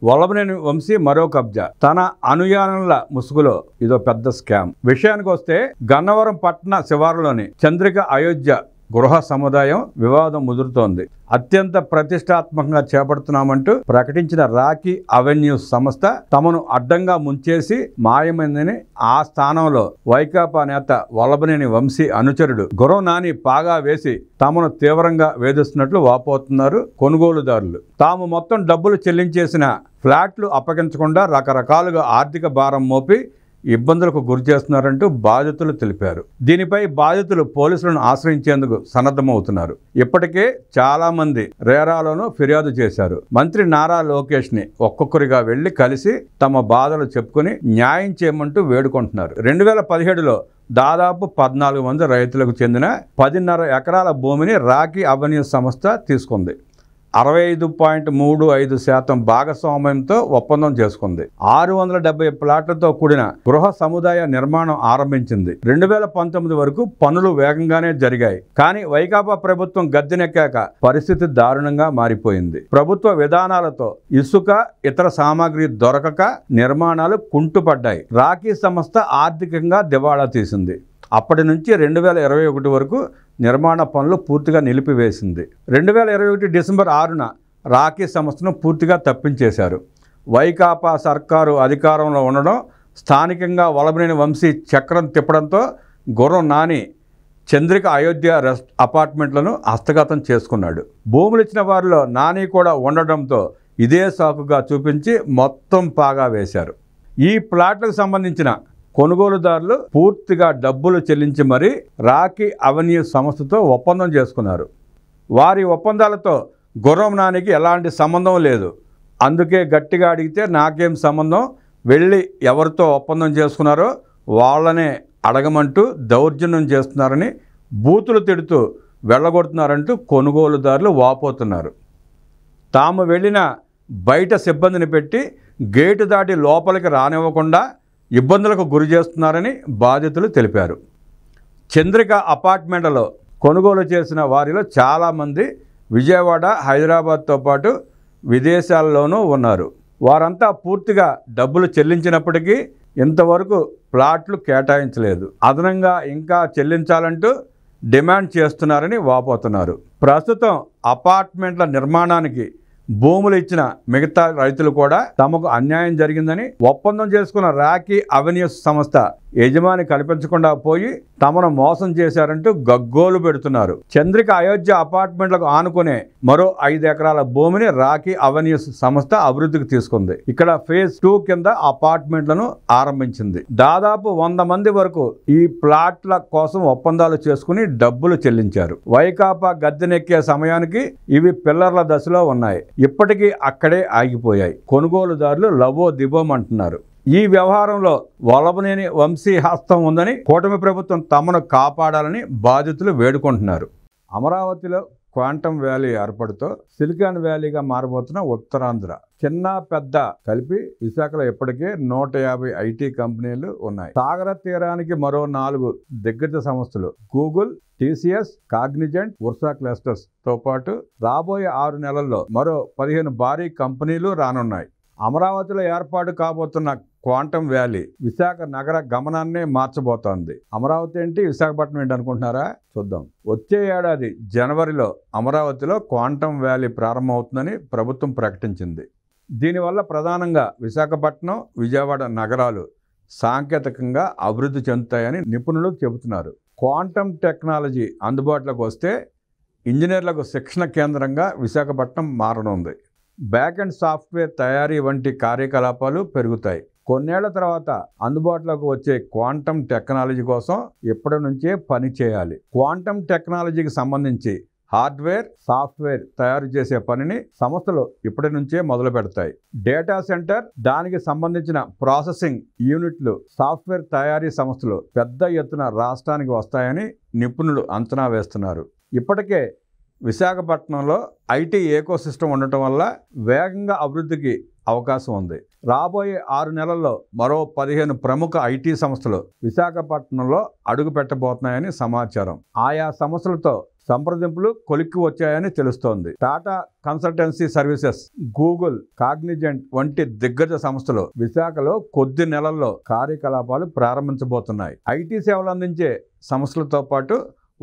వల్లభనేని వంశీ మరో కబ్జా. తన అనుయానుల ముసుగులో ఇదో పెద్ద స్కామ్. విషయానికి వస్తే గన్నవరం పట్టణ శివారులోని చంద్రిక అయోధ్య గృహ సముదాయం వివాదం ముదురుతోంది. అత్యంత ప్రతిష్టాత్మకంగా చేపడుతున్నామంటూ ప్రకటించిన రాకీ అవెన్యూస్ సంస్థ తమను అడ్డంగా ముంచేసి మాయమైందని ఆ స్థానంలో వైకాపా నేత వల్లభనేని వంశీ అనుచరుడు గుర్రం నాని పాగా వేసి తమను తీవ్రంగా వేధిస్తున్నట్లు వాపోతున్నారు కొనుగోలుదారులు. తాము మొత్తం డబ్బులు చెల్లించేసిన ఫ్లాట్లు అప్పగించకుండా రకరకాలుగా ఆర్థిక భారం మోపి ఇబ్బందులకు గురి చేస్తున్నారంటూ బాధితులు తెలిపారు. దీనిపై బాధితులు పోలీసులను ఆశ్రయించేందుకు సన్నద్ధమవుతున్నారు. ఇప్పటికే చాలా మంది రేరాలోనూ ఫిర్యాదు చేశారు. మంత్రి నారా లోకేష్ ని ఒక్కొక్కరిగా వెళ్లి కలిసి తమ బాధలు చెప్పుకుని న్యాయం చేయమంటూ వేడుకుంటున్నారు. 2017లో దాదాపు 14 మంది రైతులకు చెందిన 10.5 ఎకరాల భూమిని రాకీ అవెన్యూ సంస్థ తీసుకుంది. 65.35% భాగస్వామ్యంతో ఒప్పందం చేసుకుంది. 670 ప్లాట్లతో కూడిన గృహ సముదాయ నిర్మాణం ఆరంభించింది. 2019 వరకు పనులు వేగంగానే జరిగాయి. కానీ వైకాపా ప్రభుత్వం గద్దెనెక్కాక పరిస్థితి దారుణంగా మారిపోయింది. ప్రభుత్వ విధానాలతో ఇసుక ఇతర సామాగ్రి దొరకక నిర్మాణాలు కుంటుపడ్డాయి. రాకీ సంస్థ ఆర్థికంగా దివాళా తీసింది. అప్పటి నుంచి 2021 వరకు నిర్మాణ పనులు పూర్తిగా నిలిపివేసింది. 2021 డిసెంబర్ 6న రాకీ సంస్థను పూర్తిగా తప్పించేశారు. వైకాపా సర్కారు అధికారంలో ఉండడం, స్థానికంగా వల్లభనేని వంశీ చక్రం తిప్పడంతో గుర్రం నాని చంద్రిక అయోధ్య అపార్ట్మెంట్లను హస్తగతం చేసుకున్నాడు. భూములు ఇచ్చిన వారిలో నాని కూడా ఉండడంతో ఇదే సాకుగా చూపించి మొత్తం పాగా వేశారు. ఈ ప్లాట్లకు సంబంధించిన కొనుగోలుదారులు పూర్తిగా డబ్బులు చెల్లించి మరీ రాకీ అవెన్యూ సంస్థతో ఒప్పందం చేసుకున్నారు. వారి ఒప్పందాలతో గుర్రం నానికి ఎలాంటి సంబంధం లేదు. అందుకే గట్టిగా అడిగితే నాకేం సంబంధం, వెళ్ళి ఎవరితో ఒప్పందం చేసుకున్నారో వాళ్ళనే అడగమంటూ దౌర్జన్యం చేస్తున్నారని బూతులు తిడుతూ వెళ్ళగొడుతున్నారంటూ కొనుగోలుదారులు వాపోతున్నారు. తాము వెళ్ళిన బయట సిబ్బందిని పెట్టి గేటు దాటి లోపలికి రానివ్వకుండా ఇబ్బందులకు గురి చేస్తున్నారని బాధితులు తెలిపారు. చంద్రిక అపార్ట్మెంట్లలో కొనుగోలు చేసిన వారిలో చాలామంది విజయవాడ, హైదరాబాద్తో పాటు విదేశాల్లోనూ ఉన్నారు. వారంతా పూర్తిగా డబ్బులు చెల్లించినప్పటికీ ఇంతవరకు ప్లాట్లు కేటాయించలేదు. అదనంగా ఇంకా చెల్లించాలంటూ డిమాండ్ చేస్తున్నారని వాపోతున్నారు. ప్రస్తుతం అపార్ట్మెంట్ల నిర్మాణానికి భూములు ఇచ్చిన మిగతా రైతులు కూడా తమకు అన్యాయం జరిగిందని ఒప్పందం చేసుకున్న రాకీ అవెన్యూస్ సంస్థ యజమాని కల్పించకుండా పోయి తమను మోసం చేశారంటూ గగ్గోలు పెడుతున్నారు. చంద్రిక అయోధ్య అపార్ట్మెంట్లకు ఆనుకునే మరో 5 ఎకరాల భూమిని రాకీ అవెన్యూస్ సంస్థ అభివృద్ధికి తీసుకుంది. ఇక్కడ ఫేజ్ 2 కింద అపార్ట్మెంట్లను ఆరంభించింది. దాదాపు 100 మంది వరకు ఈ ప్లాట్ల కోసం ఒప్పందాలు చేసుకుని డబ్బులు చెల్లించారు. వైకాపా గద్దెనెక్కే సమయానికి ఇవి పిల్లర్ల దశలో ఉన్నాయి. ఇప్పటికీ అక్కడే ఆగిపోయాయి. కొనుగోలుదారులు లబో దిబోమంటున్నారు. ఈ వ్యవహారంలో వల్లభనేని వంశీ హస్తం ఉందని కూటమి ప్రభుత్వం తమను కాపాడాలని బాధితులు వేడుకుంటున్నారు. అమరావతిలో క్వాంటమ్ వ్యాలీ ఏర్పడుతూ సిలికాన్ వ్యాలీగా మారబోతున్న ఉత్తరాంధ్ర చిన్న పెద్ద కలిపి విశాఖలో ఇప్పటికే 150 ఐటీ కంపెనీలు ఉన్నాయి. సాగర తీరానికి మరో 4 దిగ్గజ సంస్థలు Google, TCS, Cognizant, Ursa clusters తో పాటు రాబోయే 6 నెలల్లో మరో 15 భారీ కంపెనీలు రానున్నాయి. అమరావతిలో ఏర్పాటు కాబోతున్న క్వాంటమ్ వ్యాలీ విశాఖ నగర గమనాన్నే మార్చబోతోంది. అమరావతి ఏంటి, విశాఖపట్నం ఏంటి అనుకుంటున్నారా? చూద్దాం. వచ్చే ఏడాది జనవరిలో అమరావతిలో క్వాంటమ్ వ్యాలీ ప్రారంభమవుతుందని ప్రభుత్వం ప్రకటించింది. దీనివల్ల ప్రధానంగా విశాఖపట్నం, విజయవాడ నగరాలు సాంకేతికంగా అభివృద్ధి చెందుతాయని నిపుణులు చెబుతున్నారు. క్వాంటమ్ టెక్నాలజీ అందుబాటులోకి వస్తే ఇంజనీర్లకు శిక్షణ కేంద్రంగా విశాఖపట్నం మారనుంది. బ్యాక్ అండ్ సాఫ్ట్వేర్ తయారీ వంటి కార్యకలాపాలు పెరుగుతాయి. కొన్నేళ్ల తర్వాత అందుబాటులోకి వచ్చే క్వాంటమ్ టెక్నాలజీ కోసం ఇప్పటి నుంచే పని చేయాలి. క్వాంటమ్ టెక్నాలజీకి సంబంధించి హార్డ్వేర్, సాఫ్ట్వేర్ తయారు చేసే పనిని సంస్థలు ఇప్పటి నుంచే మొదలు పెడతాయి. డేటా సెంటర్, దానికి సంబంధించిన ప్రాసెసింగ్ యూనిట్లు, సాఫ్ట్వేర్ తయారీ సంస్థలు పెద్ద ఎత్తున రాష్ట్రానికి వస్తాయని నిపుణులు అంచనా వేస్తున్నారు. ఇప్పటికే విశాఖపట్నంలో ఐటీ ఎకోసిస్టమ్ ఉండటం వల్ల వేగంగా అభివృద్ధికి అవకాశం ఉంది. రాబోయే 6 నెలల్లో మరో 15 ప్రముఖ ఐటీ సంస్థలు విశాఖపట్నంలో అడుగు పెట్టబోతున్నాయని సమాచారం. ఆయా సంస్థలతో సంప్రదింపులు కొలిక్కి వచ్చాయని తెలుస్తోంది. Tata consultancy services, Google, Cognizant వంటి దిగ్గజ సంస్థలు విశాఖలో కొద్ది నెలల్లో కార్యకలాపాలు ప్రారంభించబోతున్నాయి. ఐటీ సేవలు అందించే సంస్థలతో పాటు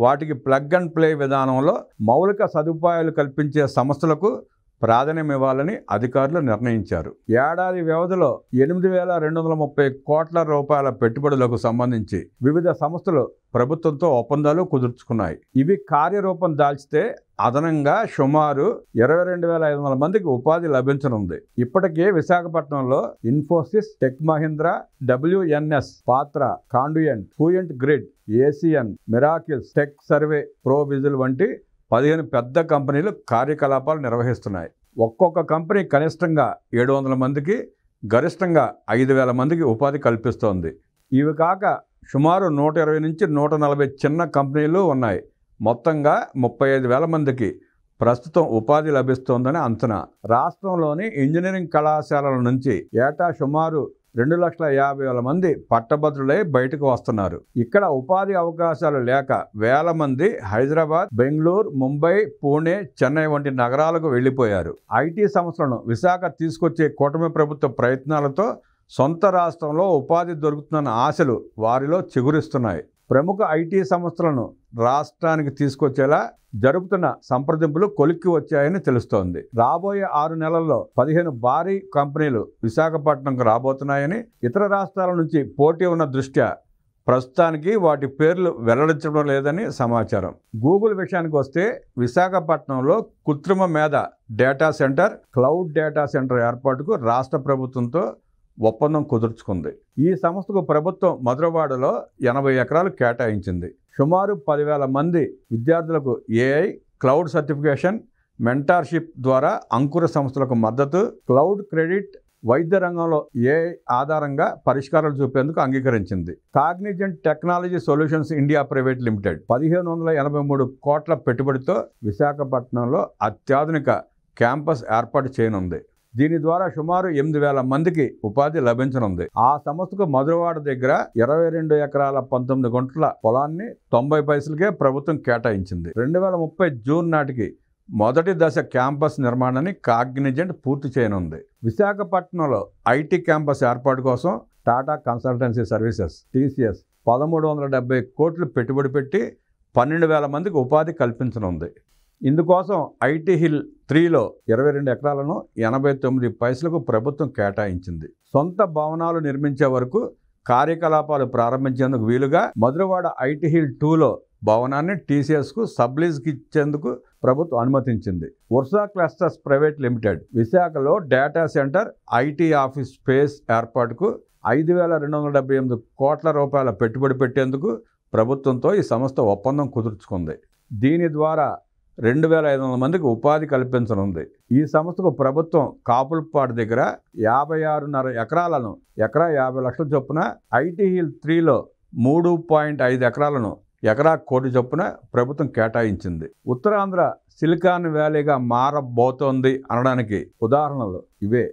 వాటికి ప్లగ్ అండ్ ప్లే విధానంలో మౌలిక సదుపాయాలు కల్పించే సంస్థలకు ప్రాధాన్యం ఇవ్వాలని అధికారులు నిర్ణయించారు. ఏడాది వ్యవధిలో 8,230 కోట్ల రూపాయల పెట్టుబడులకు సంబంధించి వివిధ సంస్థలు ప్రభుత్వంతో ఒప్పందాలు కుదుర్చుకున్నాయి. ఇవి కార్యరూపం దాల్చితే అదనంగా సుమారు 22,500 మందికి ఉపాధి లభించనుంది. ఇప్పటికే విశాఖపట్నంలో Infosys, tech Mahindra, WNS, Patra, Conduent, fluent grid, Asian, miracles, tech survey, ప్రోవిజిల్ వంటి 15 పెద్ద కంపెనీలు కార్యకలాపాలు నిర్వహిస్తున్నాయి. ఒక్కొక్క కంపెనీ కనిష్టంగా 700 మందికి, గరిష్టంగా 5,000 మందికి ఉపాధి కల్పిస్తోంది. ఇవి కాక సుమారు 120 నుంచి 140 చిన్న కంపెనీలు ఉన్నాయి. మొత్తంగా 35,000 మందికి ప్రస్తుతం ఉపాధి లభిస్తోందని అంచనా. రాష్ట్రంలోని ఇంజనీరింగ్ కళాశాలల నుంచి ఏటా సుమారు 2,50,000 మంది పట్టభద్రులై బయటకు వస్తున్నారు. ఇక్కడ ఉపాధి అవకాశాలు లేక వేల మంది హైదరాబాద్, బెంగళూరు, ముంబై, పూణే, చెన్నై వంటి నగరాలకు వెళ్లిపోయారు. ఐటీ సంస్థలను విశాఖ తీసుకొచ్చే కూటమి ప్రభుత్వ ప్రయత్నాలతో సొంత రాష్ట్రంలో ఉపాధి దొరుకుతుందన్న ఆశలు వారిలో చిగురిస్తున్నాయి. ప్రముఖ ఐటీ సంస్థలను రాష్ట్రానికి తీసుకొచ్చేలా జరుపుతున్న సంప్రదింపులు కొలిక్కి వచ్చాయని తెలుస్తోంది. రాబోయే 6 నెలల్లో 15 భారీ కంపెనీలు విశాఖపట్నంకు రాబోతున్నాయని, ఇతర రాష్ట్రాల నుంచి పోటీ ఉన్న దృష్ట్యా ప్రస్తుతానికి వాటి పేర్లు వెల్లడించడం లేదని సమాచారం. గూగుల్ విషయానికి వస్తే విశాఖపట్నంలో కృత్రిమ మేధ data centre, cloud data centre ఏర్పాటుకు రాష్ట్ర ప్రభుత్వంతో ఒప్పందం కుదుర్చుకుంది. ఈ సంస్థకు ప్రభుత్వం మధురవాడలో 80 ఎకరాలు కేటాయించింది. సుమారు 10,000 మంది విద్యార్థులకు AI, క్లౌడ్ సర్టిఫికేషన్, మెంటార్షిప్ ద్వారా అంకుర సంస్థలకు మద్దతు, క్లౌడ్ క్రెడిట్, వైద్య రంగంలో AI ఆధారంగా పరిష్కారాలు చూపేందుకు అంగీకరించింది. Cognizant technology solutions India private limited 1,583 కోట్ల పెట్టుబడితో విశాఖపట్నంలో అత్యాధునిక క్యాంపస్ ఏర్పాటు చేయనుంది. దీని ద్వారా సుమారు 8,000 మందికి ఉపాధి లభించనుంది. ఆ సంస్థకు మధురవాడ దగ్గర 22 ఎకరాల 19 గుంటల పొలాన్ని 90 పైసలకే ప్రభుత్వం కేటాయించింది. 2030 జూన్ నాటికి మొదటి దశ క్యాంపస్ నిర్మాణాన్ని కాగ్నిజెంట్ పూర్తి చేయనుంది. విశాఖపట్నంలో ఐటీ క్యాంపస్ ఏర్పాటు కోసం టాటా కన్సల్టెన్సీ సర్వీసెస్, TCS 1,370 కోట్లు పెట్టుబడి పెట్టి 12,000 మందికి ఉపాధి కల్పించనుంది. ఇందుకోసం ఐటీ హిల్ 3లో 22 ఎకరాలను 89 పైసలకు ప్రభుత్వం కేటాయించింది. సొంత భవనాలు నిర్మించే వరకు కార్యకలాపాలు ప్రారంభించేందుకు వీలుగా మధురవాడ ఐటీ హిల్ 2లో భవనాన్ని TCSకు సబ్లీజ్కి ఇచ్చేందుకు ప్రభుత్వం అనుమతించింది. వర్సా క్లస్టర్స్ ప్రైవేట్ లిమిటెడ్ విశాఖలో data centre, IT office space ఏర్పాటుకు 5,278 కోట్ల రూపాయల పెట్టుబడి పెట్టేందుకు ప్రభుత్వంతో ఈ సంస్థ ఒప్పందం కుదుర్చుకుంది. దీని ద్వారా 2,500 మందికి ఉపాధి కల్పించనుంది. ఈ సంస్థకు ప్రభుత్వం కాపులపాడు దగ్గర 56.5 ఎకరాలను ఎకరా 50 లక్షల చొప్పున, ఐటీ హిల్ 3లో 3.5 ఎకరాలను ఎకరా 1 కోటి చొప్పున ప్రభుత్వం కేటాయించింది. ఉత్తరాంధ్ర సిలికాన్ వ్యాలీగా మారబోతోంది అనడానికి ఉదాహరణలు ఇవే.